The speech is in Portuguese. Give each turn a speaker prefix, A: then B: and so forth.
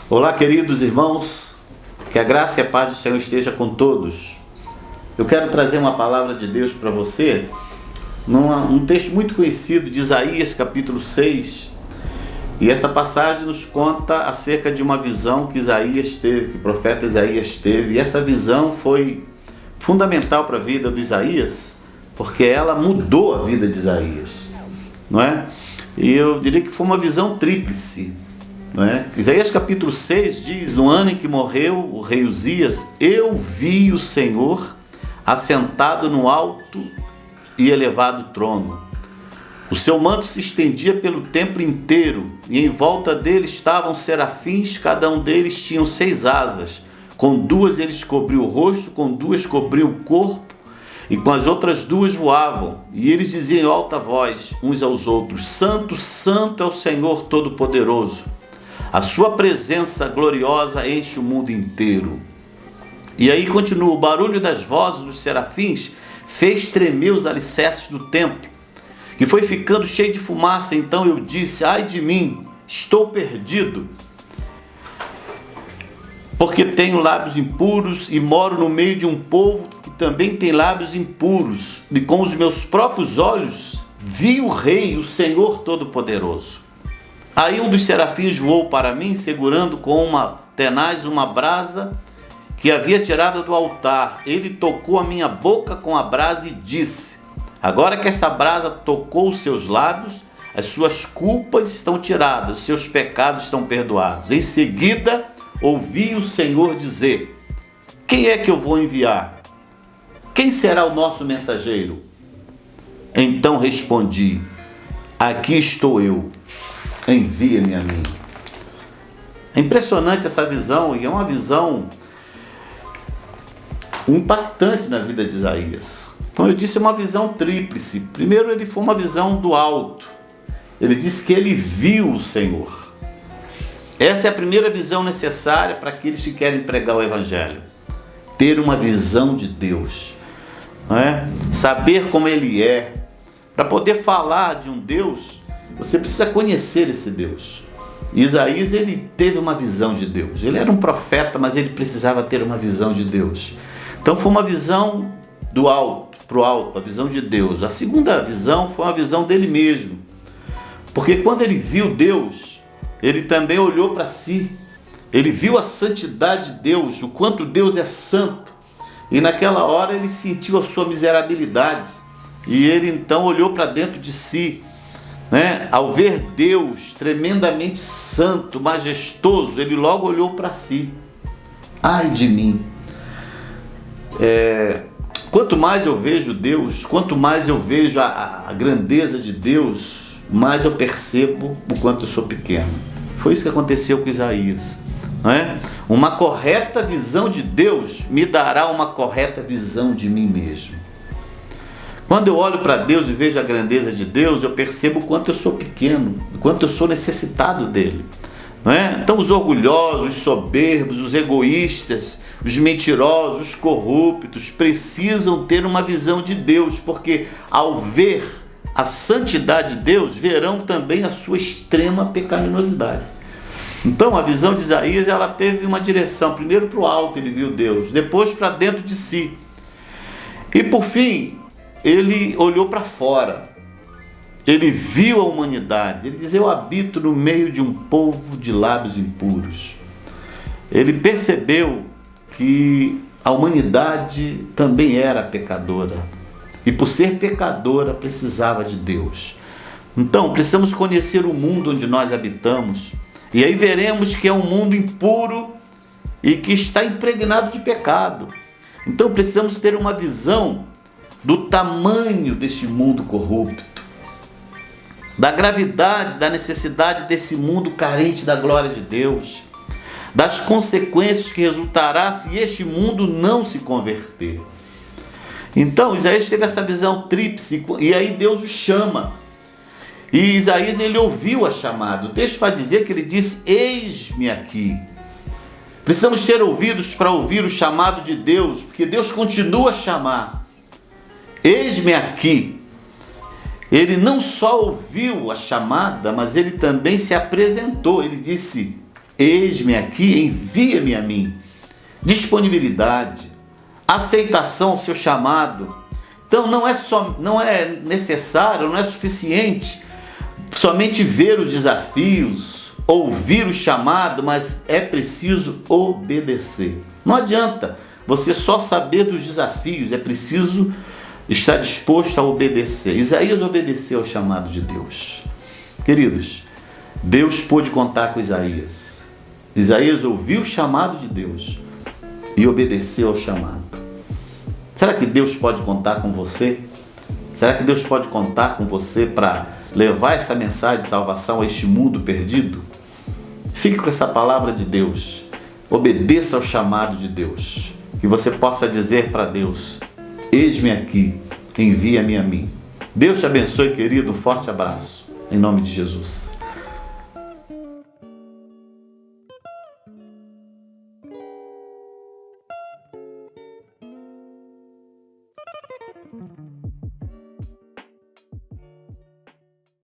A: Olá, queridos irmãos, que a graça e a paz do Senhor esteja com todos. Eu quero trazer uma palavra de Deus para você, num texto muito conhecido de Isaías, capítulo 6. E essa passagem nos conta acerca de uma visão que Isaías teve, que o profeta Isaías teve. E essa visão foi fundamental para a vida do Isaías, porque ela mudou a vida de Isaías, não é? E eu diria que foi uma visão tríplice. Não é? Isaías capítulo 6 diz: no ano em que morreu o rei Uzias, eu vi o Senhor assentado no alto e elevado trono. O seu manto se estendia pelo templo inteiro, e em volta dele estavam serafins, cada um deles tinha 6 asas. Com 2 eles cobriam o rosto, com 2 cobriam o corpo, e com as outras 2 voavam. E eles diziam em alta voz uns aos outros: Santo, Santo é o Senhor Todo-Poderoso. A sua presença gloriosa enche o mundo inteiro. E aí continua: o barulho das vozes dos serafins fez tremer os alicerces do templo, que foi ficando cheio de fumaça. Então eu disse: ai de mim, estou perdido, porque tenho lábios impuros e moro no meio de um povo que também tem lábios impuros. E com os meus próprios olhos vi o Rei, o Senhor Todo-Poderoso. Aí um dos serafins voou para mim, segurando com uma tenaz uma brasa que havia tirado do altar. Ele tocou a minha boca com a brasa e disse: agora que esta brasa tocou os seus lábios, as suas culpas estão tiradas, os seus pecados estão perdoados. Em seguida, ouvi o Senhor dizer: quem é que eu vou enviar? Quem será o nosso mensageiro? Então respondi: aqui estou eu, envia-me a mim. É impressionante essa visão, e é uma visão impactante na vida de Isaías. Como eu disse, é uma visão tríplice. Primeiro, ele foi uma visão do alto. Ele disse que ele viu o Senhor. Essa é a primeira visão necessária para aqueles que querem pregar o Evangelho. Ter uma visão de Deus, não é? Saber como Ele é. Para poder falar de um Deus, você precisa conhecer esse Deus. Isaías, ele teve uma visão de Deus. Ele era um profeta, mas ele precisava ter uma visão de Deus. Então foi uma visão do alto, para o alto, a visão de Deus. A segunda visão foi uma visão dele mesmo. Porque quando ele viu Deus, ele também olhou para si. Ele viu a santidade de Deus, o quanto Deus é santo. E naquela hora ele sentiu a sua miserabilidade. E ele então olhou para dentro de si. Ao ver Deus tremendamente santo, majestoso, ele logo olhou para si. Ai de mim! Quanto mais eu vejo Deus, quanto mais eu vejo a grandeza de Deus, mais eu percebo o quanto eu sou pequeno. Foi isso que aconteceu com Isaías. Uma correta visão de Deus me dará uma correta visão de mim mesmo. Quando eu olho para Deus e vejo a grandeza de Deus, eu percebo o quanto eu sou pequeno, o quanto eu sou necessitado dele. Então os orgulhosos, os soberbos, os egoístas, os mentirosos, os corruptos precisam ter uma visão de Deus, porque ao ver a santidade de Deus, verão também a sua extrema pecaminosidade. Então a visão de Isaías, ela teve uma direção: primeiro para o alto ele viu Deus, depois para dentro de si, e por fim ele olhou para fora. Ele viu a humanidade. Ele diz: eu habito no meio de um povo de lábios impuros. Ele percebeu que a humanidade também era pecadora. E por ser pecadora, precisava de Deus. Então, precisamos conhecer o mundo onde nós habitamos. E aí veremos que é um mundo impuro e que está impregnado de pecado. Então, precisamos ter uma visão do tamanho deste mundo corrupto, da gravidade, da necessidade desse mundo carente da glória de Deus, das consequências que resultará se este mundo não se converter. Então Isaías teve essa visão tríplice, e aí Deus o chama. E Isaías, ele ouviu a chamada. O texto vai dizer que ele disse: eis-me aqui. Precisamos ter ouvidos para ouvir o chamado de Deus, porque Deus continua a chamar. Eis-me aqui. Ele não só ouviu a chamada, mas ele também se apresentou. Ele disse: eis-me aqui, envia-me a mim. Disponibilidade, aceitação ao seu chamado. Então não é necessário, não é suficiente somente ver os desafios, ouvir o chamado, mas é preciso obedecer. Não adianta você só saber dos desafios, é preciso estar disposto a obedecer. Isaías obedeceu ao chamado de Deus. Queridos, Deus pôde contar com Isaías. Isaías ouviu o chamado de Deus e obedeceu ao chamado. Será que Deus pode contar com você? Será que Deus pode contar com você para levar essa mensagem de salvação a este mundo perdido? Fique com essa palavra de Deus. Obedeça ao chamado de Deus. Que você possa dizer para Deus: eis-me aqui, envia-me a mim. Deus te abençoe, querido. Um forte abraço. Em nome de Jesus.